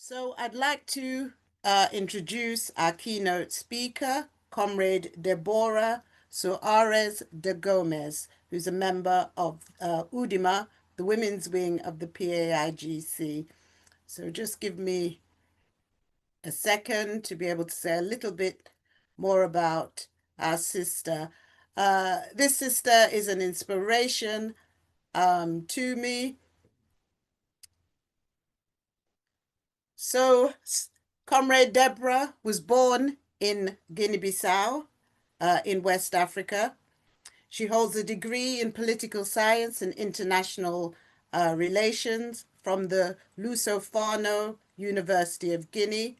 So I'd like to introduce our keynote speaker, Comrade Deborah Soares de Gomez, who's a member of UDIMA, the women's wing of the PAIGC. So just give me a second to be able to say a little bit more about our sister. This sister is an inspiration to me. So, Comrade Deborah was born in Guinea-Bissau, in West Africa. She holds a degree in political science and international relations from the Lusofano University of Guinea.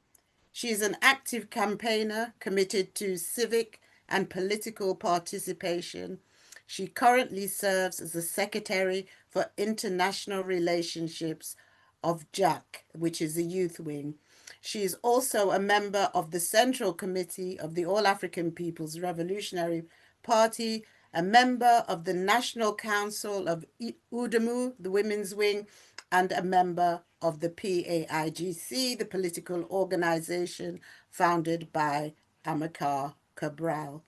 She is an active campaigner committed to civic and political participation. She currently serves as the Secretary for International Relationships of JAC, which is the youth wing. She is also a member of the Central Committee of the All African People's Revolutionary Party, a member of the National Council of UDEMU, the women's wing, and a member of the PAIGC, the political organization founded by Amilcar Cabral.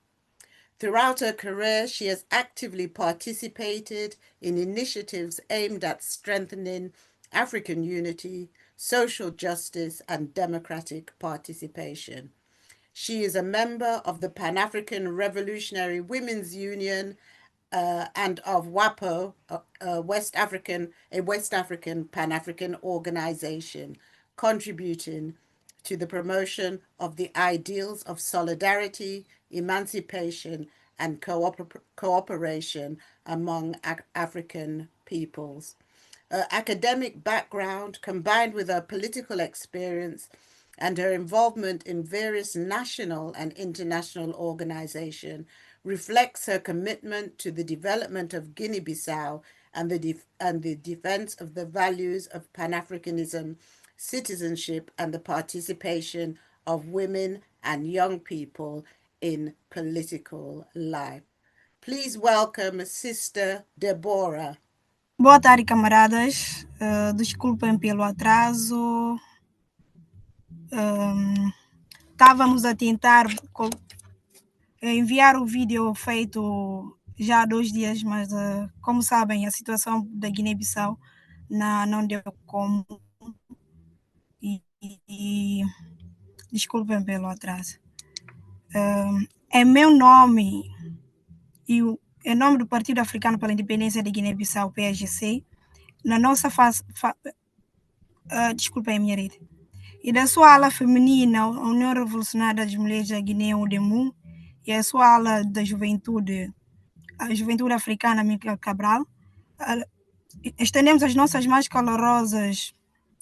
Throughout her career, she has actively participated in initiatives aimed at strengthening African unity, social justice, and democratic participation. She is a member of the Pan-African Revolutionary Women's Union and of WAPO, a West African Pan-African organization, contributing to the promotion of the ideals of solidarity, emancipation, and cooperation among African peoples. Her academic background, combined with her political experience and her involvement in various national and international organizations, reflects her commitment to the development of Guinea-Bissau and the defense of the values of Pan-Africanism, citizenship, and the participation of women and young people in political life. Please welcome Sister Deborah. Boa tarde, camaradas. Desculpem pelo atraso. Estávamos a tentar enviar o vídeo feito já há 2 dias, mas, como sabem, a situação da Guiné-Bissau não deu como. E desculpem pelo atraso. Em meu nome e em nome do Partido Africano pela Independência da Guiné-Bissau, PAIGC, na nossa desculpem a minha rede. E da sua ala feminina, a União Revolucionária das Mulheres da Guiné, UDEMU, e a sua ala da juventude, a Juventude Africana, Amilcar Cabral, estendemos as nossas mais calorosas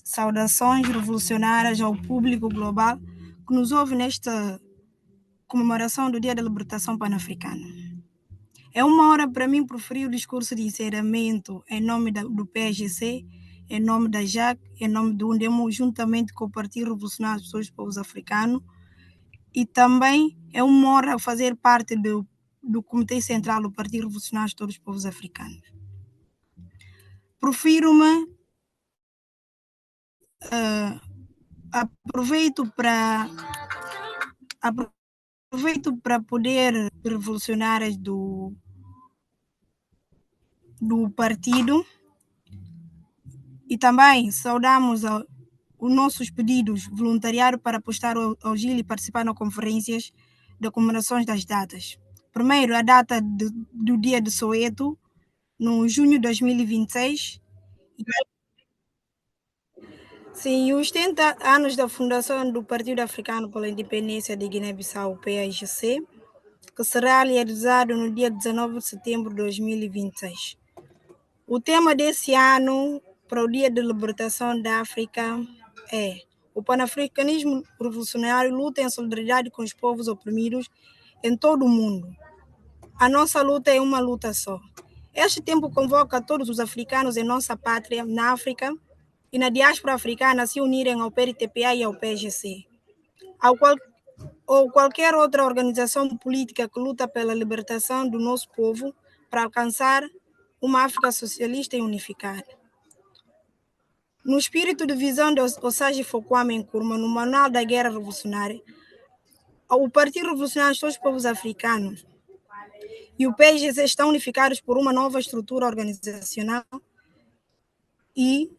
saudações revolucionárias ao público global que nos ouve nesta comemoração do Dia da Libertação Pan-Africana. É uma hora para mim proferir o discurso de encerramento em nome do PAIGC, em nome da JAC, em nome do UNDEMU, juntamente com o Partido Revolucionário dos Povos Africanos, e também é uma honra fazer parte do Comitê Central do Partido Revolucionário de Todos os Povos Africanos. Profiro-me, aproveito para poder revolucionárias do partido, e também saudamos os nossos pedidos voluntariado para prestar auxílio e participar nas conferências de comemorações das datas. Primeiro, a data do dia de Soweto, no junho de 2026. Sim, os 70 anos da fundação do Partido Africano pela Independência de Guiné-Bissau, PAIGC, que será realizado no dia 19 de setembro de 2026. O tema desse ano, para o Dia de Libertação da África, é: o panafricanismo revolucionário luta em solidariedade com os povos oprimidos em todo o mundo. A nossa luta é uma luta só. Este tempo convoca todos os africanos em nossa pátria, na África e na diáspora africana, a se unirem ao PRTPA e ao PAIGC, ou qualquer outra organização política que luta pela libertação do nosso povo para alcançar uma África socialista e unificada. No espírito de visão de Osagyefo Kwame Nkrumah, no Manual da Guerra Revolucionária, o Partido Revolucionário de Todos os Povos Africanos e o PAIGC estão unificados por uma nova estrutura organizacional e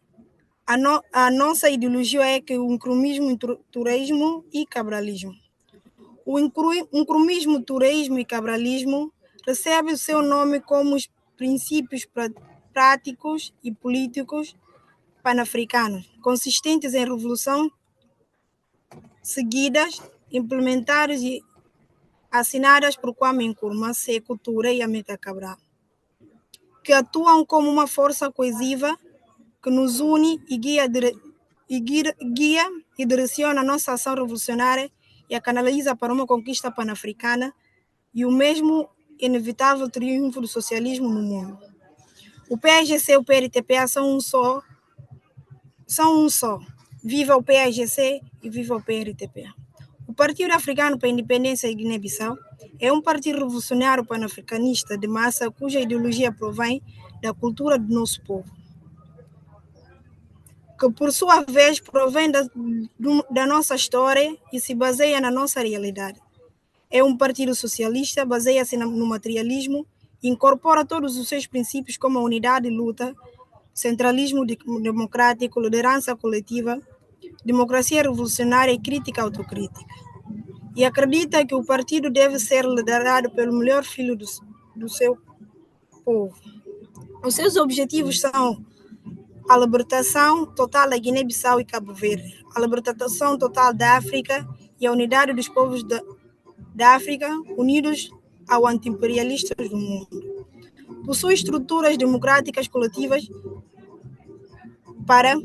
a nossa ideologia é que o incrumismo, tureísmo e cabralismo. O incrumismo, tureísmo e cabralismo recebe o seu nome como os princípios práticos e políticos pan-africanos, consistentes em revolução seguidas, implementadas e assinadas por Kwame Nkrumah, Sékou Touré e Amílcar Cabral, que atuam como uma força coesiva que nos une e guia e direciona a nossa ação revolucionária e a canaliza para uma conquista pan-africana e o mesmo inevitável triunfo do socialismo no mundo. O PAIGC e o PRTPA são um só. Viva o PAIGC e viva o PRTPA. O Partido Africano para a Independência de Guiné-Bissau é um partido revolucionário pan-africanista de massa cuja ideologia provém da cultura do nosso povo, que por sua vez provém da nossa história e se baseia na nossa realidade. É um partido socialista, baseia-se no materialismo e incorpora todos os seus princípios como a unidade e luta, centralismo democrático, liderança coletiva, democracia revolucionária e crítica autocrítica. E acredita que o partido deve ser liderado pelo melhor filho do seu povo. Os seus objetivos são a libertação total da Guiné-Bissau e Cabo Verde, a libertação total da África e a unidade dos povos da África unidos ao anti-imperialistas do mundo. Possui estruturas democráticas coletivas para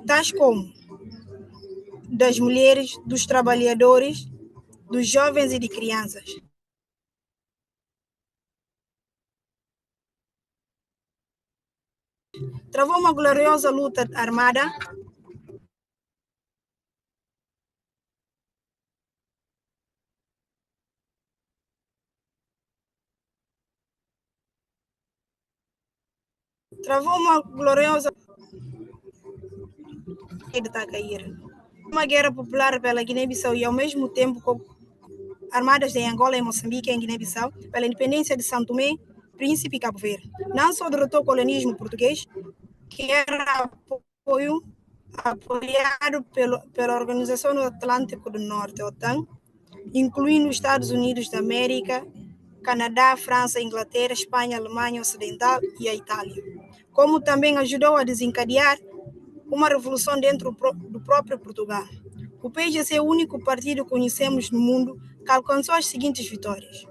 tais como das mulheres, dos trabalhadores, dos jovens e de crianças. Travou uma gloriosa luta armada uma guerra popular pela Guiné-Bissau e ao mesmo tempo com armadas em Angola, em Moçambique e em Guiné-Bissau pela independência de São Tomé, Príncipe e Cabo Verde. Não só derrotou o colonialismo português, que era apoiado pela Organização do Atlântico do Norte, OTAN, incluindo os Estados Unidos da América, Canadá, França, Inglaterra, Espanha, Alemanha Ocidental e a Itália, como também ajudou a desencadear uma revolução dentro do próprio Portugal. O PAIGC é o único partido que conhecemos no mundo que alcançou as seguintes vitórias: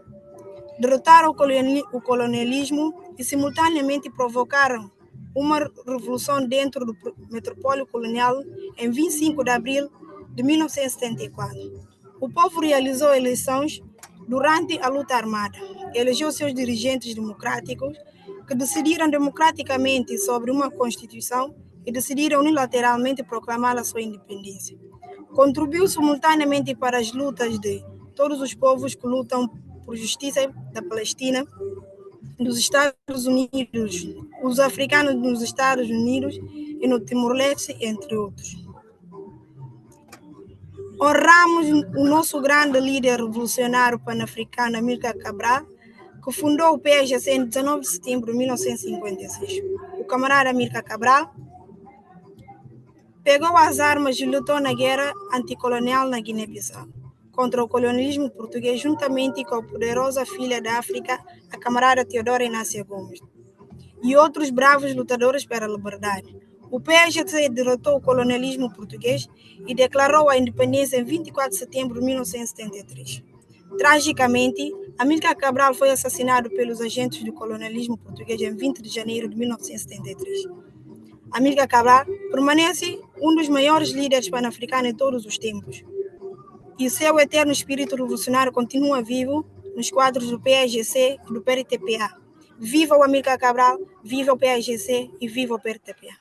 derrotaram o colonialismo e simultaneamente provocaram uma revolução dentro do metropólio colonial em 25 de abril de 1974. O povo realizou eleições durante a luta armada, elegeu seus dirigentes democráticos que decidiram democraticamente sobre uma Constituição e decidiram unilateralmente proclamar a sua independência. Contribuiu simultaneamente para as lutas de todos os povos que lutam por justiça da Palestina, dos Estados Unidos, os africanos nos Estados Unidos e no Timor-Leste, entre outros. Honramos o nosso grande líder revolucionário pan-africano Amílcar Cabral, que fundou o PAIGC em 19 de setembro de 1956. O camarada Amílcar Cabral pegou as armas e lutou na guerra anticolonial na Guiné-Bissau contra o colonialismo português, juntamente com a poderosa filha da África, a camarada Teodora Inácia Gomes, e outros bravos lutadores pela liberdade. O PAIGC derrotou o colonialismo português e declarou a independência em 24 de setembro de 1973. Tragicamente, Amílcar Cabral foi assassinado pelos agentes do colonialismo português em 20 de janeiro de 1973. Amílcar Cabral permanece um dos maiores líderes pan-africanos de todos os tempos, e seu eterno espírito revolucionário continua vivo nos quadros do PAIGC e do PRTPA. Viva o Amílcar Cabral, viva o PAIGC e viva o PRTPA.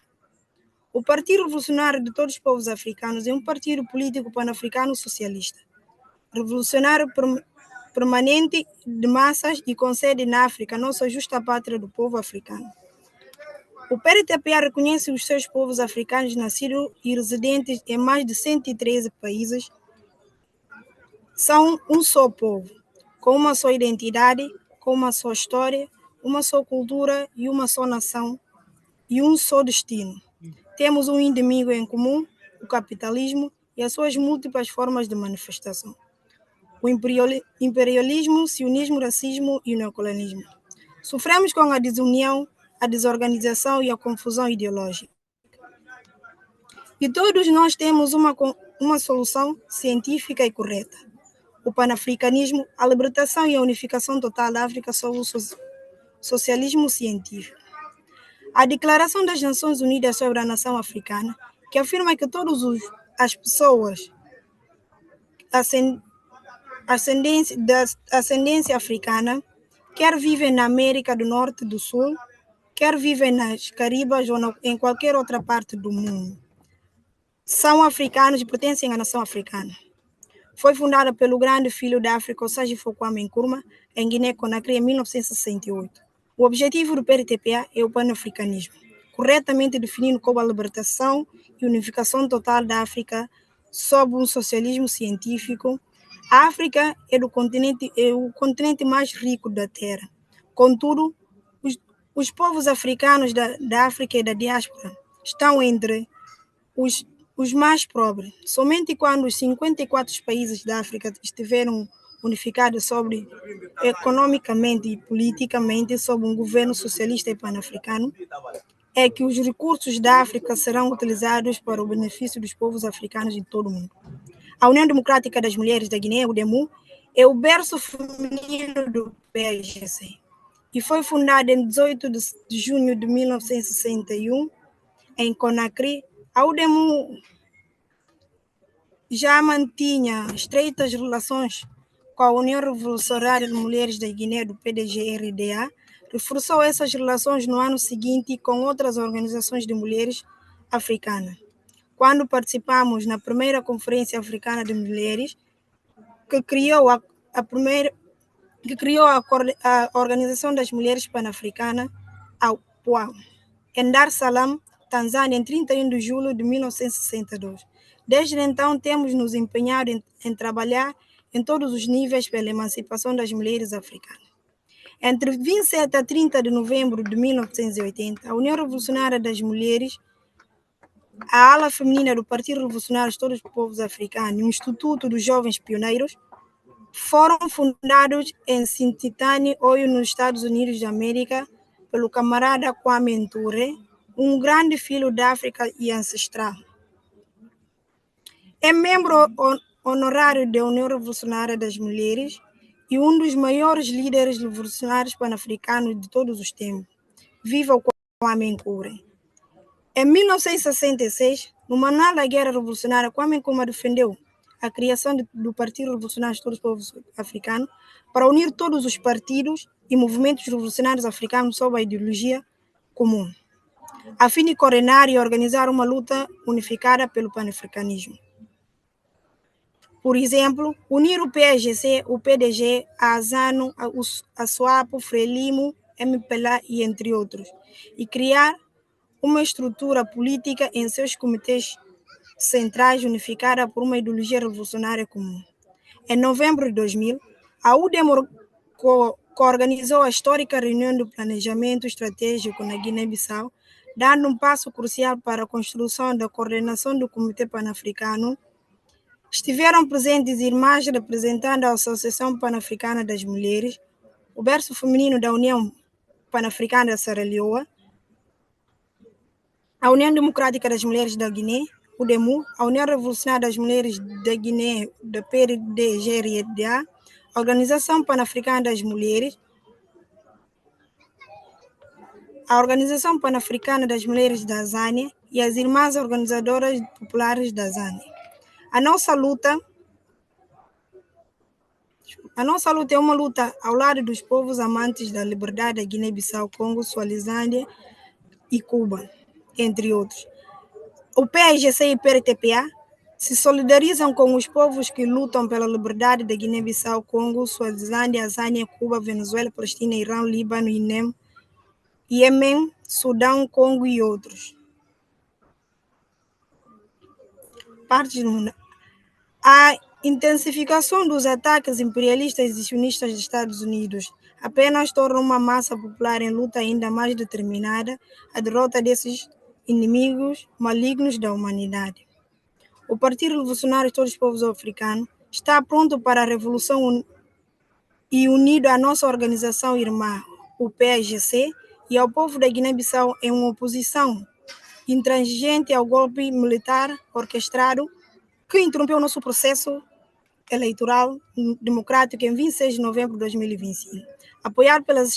O Partido Revolucionário de Todos os Povos Africanos é um partido político pan-africano socialista, revolucionário permanente de massas e com sede na África, nossa justa pátria do povo africano. O PRTPA reconhece os seus povos africanos nascidos e residentes em mais de 113 países. São um só povo, com uma só identidade, com uma só história, uma só cultura e uma só nação e um só destino. Temos um inimigo em comum, o capitalismo e as suas múltiplas formas de manifestação. O imperialismo, sionismo, racismo e o neocolonialismo. Sofremos com a desunião, a desorganização e a confusão ideológica. E todos nós temos uma solução científica e correta. O panafricanismo, a libertação e a unificação total da África sob o socialismo científico. A Declaração das Nações Unidas sobre a Nação Africana, que afirma que todas as pessoas da ascendência africana, quer vivem na América do Norte e do Sul, quer vivem nas Caribas ou em qualquer outra parte do mundo, são africanos e pertencem à nação africana. Foi fundada pelo grande filho da África, Osagyefo Kwame Nkrumah, em Guiné-Conakry, em 1968. O objetivo do PRTPA é o panafricanismo, corretamente definido como a libertação e unificação total da África sob um socialismo científico. A África é o continente mais rico da Terra. Contudo, os povos africanos da África e da diáspora estão entre os mais pobres. Somente quando os 54 países da África estiveram unificados economicamente e politicamente sob um governo socialista e panafricano, é que os recursos da África serão utilizados para o benefício dos povos africanos em todo o mundo. A União Democrática das Mulheres da Guiné, UDEMU, é o berço feminino do PAIGC e foi fundada em 18 de junho de 1961 em Conakry. A UDEMU já mantinha estreitas relações com a União Revolucionária de Mulheres da Guiné, do PDG-RDA, reforçou essas relações no ano seguinte com outras organizações de mulheres africanas. Quando participamos na primeira Conferência Africana de Mulheres, que criou a Organização das Mulheres Pan-Africanas, a UPA, em Dar es Salaam, Tanzânia, em 31 de julho de 1962. Desde então, temos nos empenhado em trabalhar em todos os níveis pela emancipação das mulheres africanas. Entre 27 a 30 de novembro de 1980, a União Revolucionária das Mulheres, a ala feminina do Partido Revolucionário de Todos os Povos Africanos e o Instituto dos Jovens Pioneiros foram fundados em Sintitane, Oyo, nos Estados Unidos da América, pelo camarada Kwame Nture, um grande filho da África e ancestral. É membro honorário da União Revolucionária das Mulheres e um dos maiores líderes revolucionários pan-africanos de todos os tempos. Viva o Kwame Nkrumah! Em 1966, no Manual da Guerra Revolucionária, Kwame Nkrumah defendeu a criação do Partido Revolucionário de Todos os Povos Africanos para unir todos os partidos e movimentos revolucionários africanos sob a ideologia comum, a fim de coordenar e organizar uma luta unificada pelo panafricanismo. Por exemplo, unir o PAIGC, o PDG, a AZANU, a SWAPO, FRELIMO, MPLA e entre outros, e criar uma estrutura política em seus comitês centrais unificada por uma ideologia revolucionária comum. Em novembro de 2000, a UDEM coorganizou a histórica reunião do planejamento estratégico na Guiné-Bissau, dando um passo crucial para a construção da coordenação do Comitê Pan-Africano. Estiveram presentes irmãs representando a Associação Pan-Africana das Mulheres, o berço feminino da União Pan-Africana da Serra Leoa, a União Democrática das Mulheres da Guiné, UDEMU, a União Revolucionária das Mulheres da Guiné, da PDG-RDA, a Organização Pan-Africana das Mulheres, a Organização Pan-Africana das Mulheres da Zânia e as Irmãs Organizadoras Populares da Zânia. A nossa luta é uma luta ao lado dos povos amantes da liberdade da Guiné-Bissau, Congo, Suazilândia e Cuba, entre outros. O PAIGC e o PRTPA se solidarizam com os povos que lutam pela liberdade da Guiné-Bissau, Congo, Suazilândia, Zânia, Cuba, Venezuela, Palestina, Irã, Líbano, INEM, Iêmen, Sudão, Congo e outros. Partes do mundo. A intensificação dos ataques imperialistas e sionistas dos Estados Unidos apenas torna uma massa popular em luta ainda mais determinada a derrota desses inimigos malignos da humanidade. O Partido Revolucionário de Todos os Povos Africanos está pronto para a revolução e unido à nossa organização irmã, o PAIGC, e ao povo da Guiné-Bissau em uma oposição intransigente ao golpe militar orquestrado que interrompeu o nosso processo eleitoral democrático em 26 de novembro de 2025. Apoiado pelas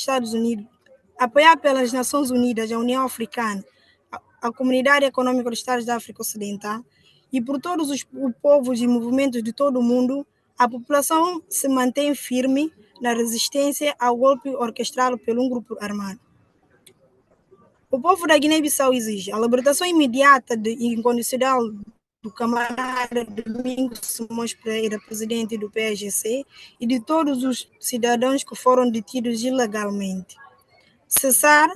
Nações Unidas, a União Africana, a Comunidade Econômica dos Estados da África Ocidental e por todos os povos e movimentos de todo o mundo, a população se mantém firme na resistência ao golpe orquestrado por um grupo armado. O povo da Guiné-Bissau exige a libertação imediata e incondicional do camarada Domingos Simões Pereira, presidente do PAIGC, e de todos os cidadãos que foram detidos ilegalmente. Cessar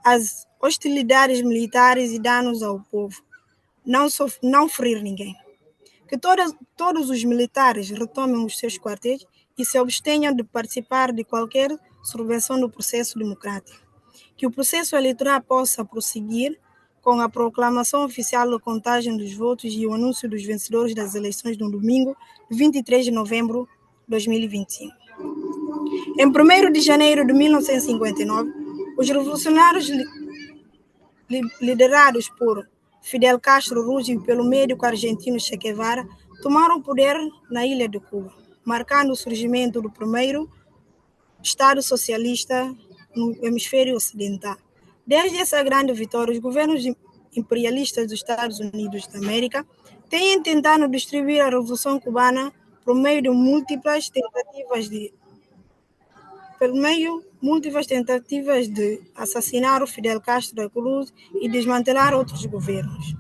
as hostilidades militares e danos ao povo. Não ferir ninguém. Que todos os militares retomem os seus quartéis e se abstenham de participar de qualquer subvenção do processo democrático. Que o processo eleitoral possa prosseguir com a proclamação oficial da contagem dos votos e o anúncio dos vencedores das eleições no domingo, 23 de novembro de 2025. Em 1º de janeiro de 1959, os revolucionários liderados por Fidel Castro Ruz e pelo médico argentino Che Guevara tomaram o poder na ilha de Cuba, marcando o surgimento do primeiro Estado socialista no hemisfério ocidental. Desde essa grande vitória, os governos imperialistas dos Estados Unidos da América têm tentado destruir a Revolução Cubana por meio de múltiplas tentativas de assassinar o Fidel Castro Cruz e desmantelar outros governos.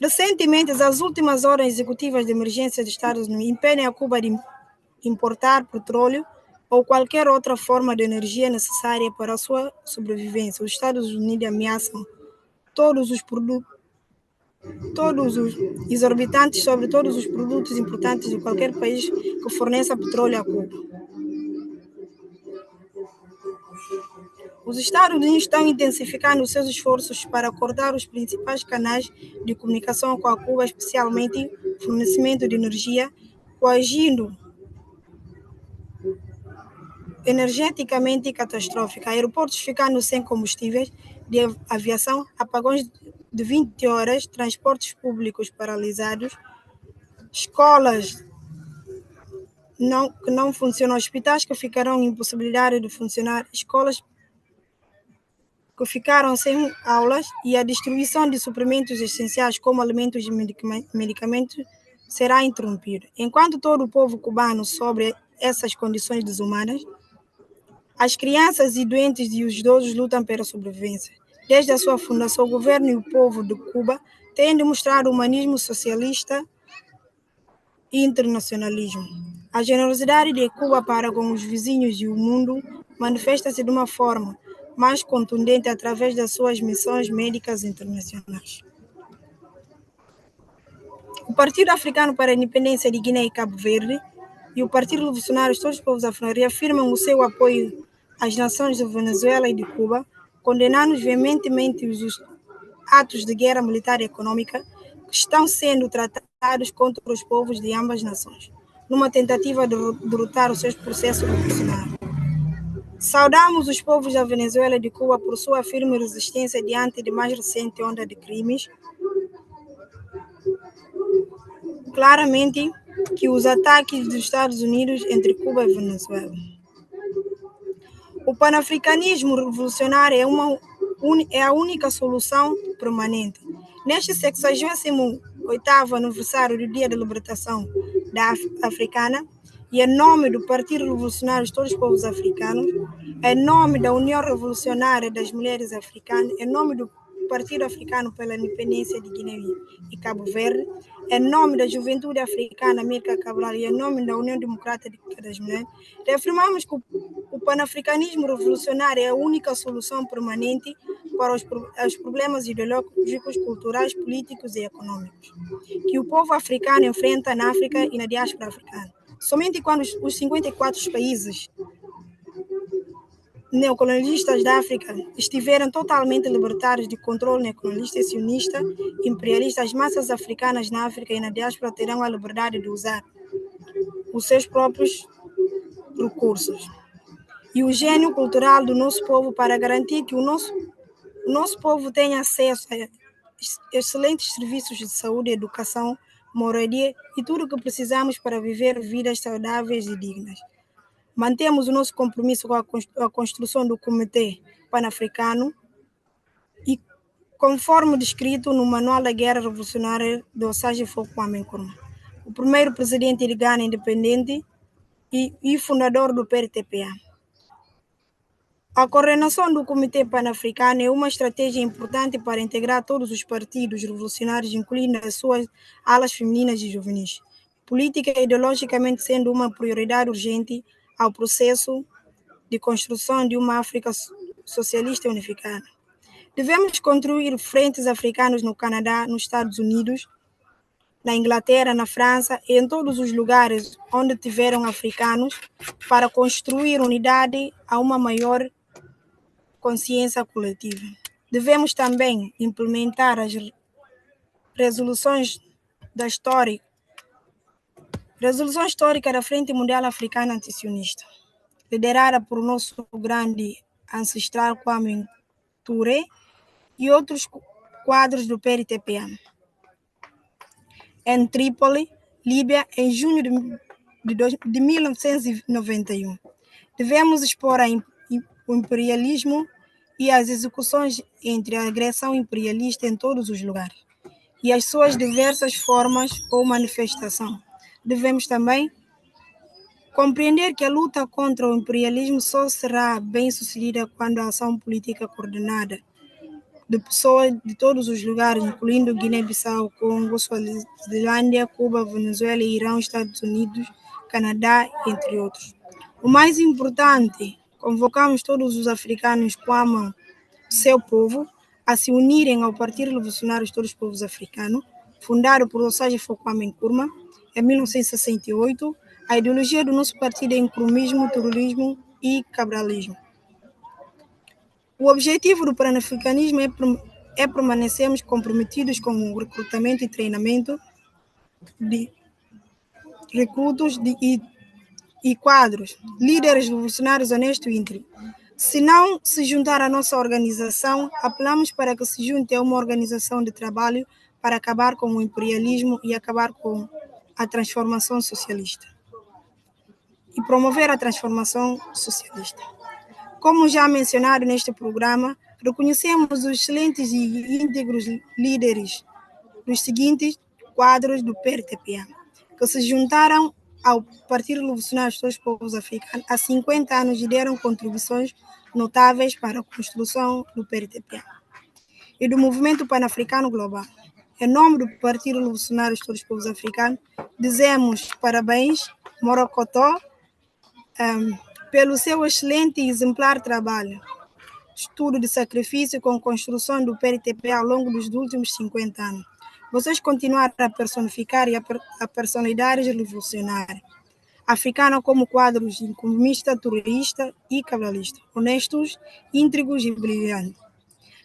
Recentemente, as últimas ordens executivas de emergência dos Estados Unidos impedem a Cuba de importar petróleo ou qualquer outra forma de energia necessária para a sua sobrevivência. Os Estados Unidos ameaçam todos os exorbitantes sobre todos os produtos importantes de qualquer país que forneça petróleo a Cuba. Os Estados Unidos estão intensificando seus esforços para cortar os principais canais de comunicação com a Cuba, especialmente fornecimento de energia, coagindo energeticamente catastrófica, aeroportos ficando sem combustíveis de aviação, apagões de 20 horas, transportes públicos paralisados, escolas que não funcionam, hospitais que ficarão impossibilitados de funcionar, escolas que ficaram sem aulas e a distribuição de suprimentos essenciais como alimentos e medicamentos será interrompida. Enquanto todo o povo cubano sofre essas condições desumanas, as crianças e doentes e os idosos lutam pela sobrevivência. Desde a sua fundação, o governo e o povo de Cuba têm demonstrado humanismo socialista e internacionalismo. A generosidade de Cuba para com os vizinhos e o mundo manifesta-se de uma forma mais contundente através das suas missões médicas internacionais. O Partido Africano para a Independência de Guiné e Cabo Verde e o Partido Revolucionário de Todos os Povos Africanos reafirmam o seu apoio às nações de Venezuela e de Cuba, condenando veementemente os atos de guerra militar e econômica que estão sendo tratados contra os povos de ambas nações, numa tentativa de derrotar os seus processos revolucionários. Saudamos os povos da Venezuela e de Cuba por sua firme resistência diante da mais recente onda de crimes. Claramente que os ataques dos Estados Unidos entre Cuba e Venezuela. O panafricanismo revolucionário é a única solução permanente. Neste 68º aniversário do Dia da Libertação da Africana, e em nome do Partido Revolucionário de Todos os Povos Africanos, em nome da União Revolucionária das Mulheres Africanas, em nome do Partido Africano pela Independência de Guiné e Cabo Verde, em nome da Juventude Africana Amílcar Cabral e em nome da União Democrática das Mulheres, reafirmamos que o panafricanismo revolucionário é a única solução permanente para os problemas ideológicos, culturais, políticos e econômicos que o povo africano enfrenta na África e na diáspora africana. Somente quando os 54 países neocolonialistas da África estiveram totalmente libertados de controle neocolonialista e sionista imperialista, as massas africanas na África e na diáspora terão a liberdade de usar os seus próprios recursos e o gênio cultural do nosso povo para garantir que o nosso povo tenha acesso a excelentes serviços de saúde, educação, moradia e tudo o que precisamos para viver vidas saudáveis e dignas. Mantemos o nosso compromisso com a construção do Comitê Pan-Africano e, conforme descrito no Manual da Guerra Revolucionária de Osage Kwame Nkrumah, o primeiro presidente de Ghana independente e fundador do PRTPA. A coordenação do Comitê Pan-Africano é uma estratégia importante para integrar todos os partidos revolucionários, incluindo as suas alas femininas e juvenis, política e ideologicamente sendo uma prioridade urgente ao processo de construção de uma África socialista unificada. Devemos construir frentes africanos no Canadá, nos Estados Unidos, na Inglaterra, na França e em todos os lugares onde tiveram africanos para construir unidade a uma maior consciência coletiva. Devemos também implementar as resoluções histórica da Frente Mundial Africana Antisionista, liderada por nosso grande ancestral Kwame Touré e outros quadros do PRTPA. Em Trípoli, Líbia, em junho de 1991. Devemos expor o imperialismo e as execuções entre a agressão imperialista em todos os lugares e as suas diversas formas ou manifestação. Devemos também compreender que a luta contra o imperialismo só será bem-sucedida quando a ação política coordenada de pessoas de todos os lugares, incluindo Guiné-Bissau, Congo, Suazilândia, Cuba, Venezuela, Irão, Estados Unidos, Canadá, entre outros. O mais importante, convocamos todos os africanos que amam seu povo a se unirem ao Partido Revolucionário de Todos os Povos Africanos, fundado por Osage Kwame Nkrumah, em 1968. A ideologia do nosso partido é nkrumismo, terrorismo e cabralismo. O objetivo do panafricanismo é permanecermos comprometidos com o recrutamento e treinamento de recrutos e quadros, líderes revolucionários honestos e íntegros. Se não se juntar à nossa organização, apelamos para que se junte a uma organização de trabalho para acabar com o imperialismo e acabar com a transformação socialista. E promover a transformação socialista. Como já mencionado neste programa, reconhecemos os excelentes e íntegros líderes dos seguintes quadros do PRTPA, que se juntaram ao Partido Revolucionário de Todos os Povos Africanos há 50 anos e deram contribuições notáveis para a construção do PRTPA e do Movimento Pan-Africano Global. Em nome do Partido Revolucionário de Todos os Povos Africanos, dizemos parabéns, Morocotó, pelo seu excelente e exemplar trabalho, estudo de sacrifício com construção do PRTP ao longo dos últimos 50 anos. Vocês continuaram a personificar a personalidade revolucionária africana como quadros de comunista, terrorista e cabalista, honestos, íntegros e brilhantes,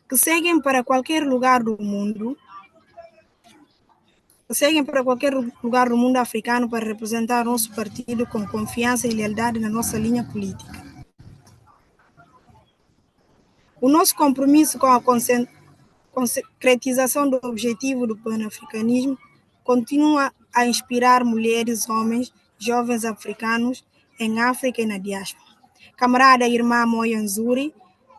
que seguem para qualquer lugar do mundo africano para representar nosso partido com confiança e lealdade na nossa linha política. O nosso compromisso com a concretização do objetivo do panafricanismo continua a inspirar mulheres, homens, jovens africanos em África e na diáspora. Camarada irmã Moya Nzuri,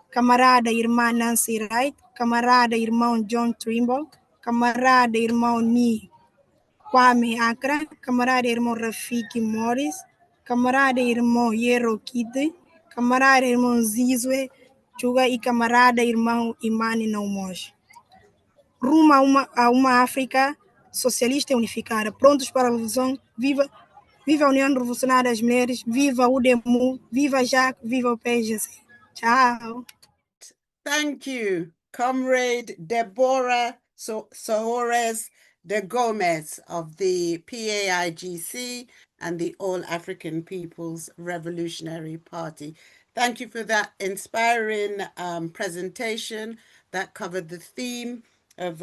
camarada irmã Nancy Wright, camarada irmão John Trimble, camarada irmão Ni Kwame Accra, camarada irmão Rafiki Morris, camarada irmão Yero Kite, camarada irmão Zizwe Chuga e camarada irmão Imani Naumoji. rumo a uma África socialista e unificada. Prontos para a revolução. Viva, viva a União Revolucionária das Mulheres, viva o UDEMU, viva Jacques, viva o PSGC. Tchau. Thank you, Comrade Deborah Soares de Gomez of the PAIGC and the All African People's Revolutionary Party. Thank you for that inspiring presentation that covered the theme of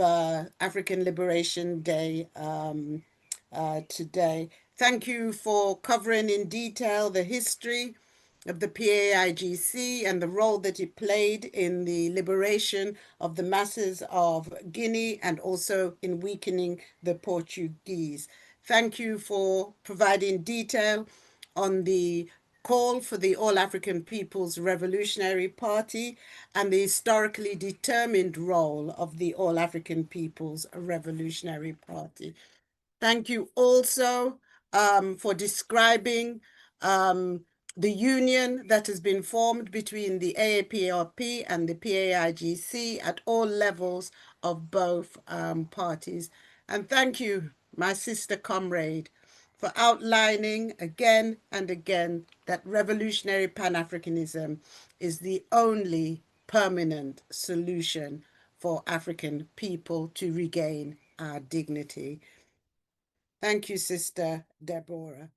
African Liberation Day today. Thank you for covering in detail the history of the PAIGC and the role that it played in the liberation of the masses of Guinea and also in weakening the Portuguese. Thank you for providing detail on the call for the All African People's Revolutionary Party and the historically determined role of the All African People's Revolutionary Party. Thank you also for describing the union that has been formed between the AAPRP and the PAIGC at all levels of both parties. And thank you, my sister comrade, for outlining again and again that revolutionary Pan-Africanism is the only permanent solution for African people to regain our dignity. Thank you, Sister Deborah.